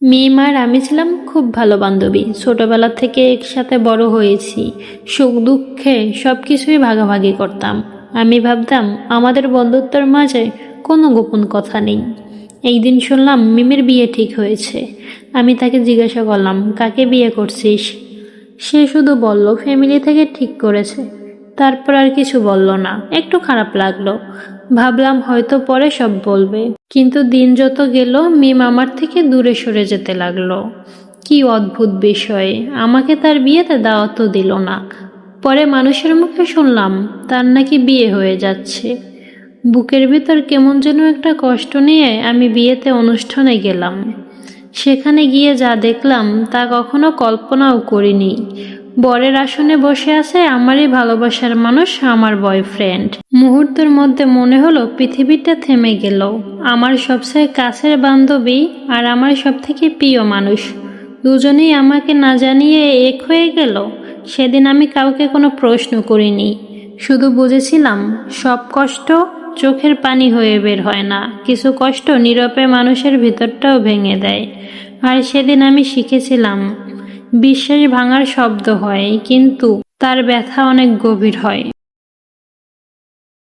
মিম আর আমি ছিলাম খুব ভালো বান্ধবী। ছোটবেলা থেকে একসাথে বড় হয়েছি। সুখ দুঃখে সব কিছুই ভাগাভাগি করতাম। আমি ভাবতাম আমাদের বন্ধুত্বের মাঝে কোনো গোপন কথা নেই। একদিন শুনলাম মিমের বিয়ে ঠিক হয়েছে। আমি তাকে জিজ্ঞাসা করলাম, কাকে বিয়ে করছিস? সে শুধু বলল ফ্যামিলি থেকে ঠিক করেছে। তারপর আর কিছু বলল না। একটু খারাপ লাগলো। ভাবলাম হয়তো পরে সব বলবে। কিন্তু দিন যত গেল মিম আমার থেকে দূরে সরে যেতে লাগলো। কি অদ্ভুত বিষয়, আমাকে তার বিয়েতে দাওয়াতও দিল না। পরে মানুষের মুখে শুনলাম তার নাকি বিয়ে হয়ে যাচ্ছে। বুকের ভিতর কেমন যেন একটা কষ্ট নিয়ে আমি বিয়েতে অনুষ্ঠানে গেলাম। সেখানে গিয়ে যা দেখলাম তা কখনো কল্পনাও করিনি। বরের আসনে বসে আছে আমারই ভালোবাসার মানুষ, আমার বয়ফ্রেন্ড। মুহূর্তের মধ্যে মনে হলো পৃথিবীটা থেমে গেল। আমার সবচেয়ে কাছের বান্ধবী আর আমার সব থেকে প্রিয় মানুষ দুজনেই আমাকে না জানিয়ে এক হয়ে গেল। সেদিন আমি কাউকে কোনো প্রশ্ন করিনি, শুধু বুঝেছিলাম সব কষ্ট চোখের পানি হয়ে বের হয় না। কিছু কষ্ট নীরবে মানুষের ভিতরটাও ভেঙে দেয়। আর সেদিন আমি শিখেছিলাম বিশ্বাস ভাঙার শব্দ হয়, কিন্তু তার ব্যথা অনেক গভীর হয়।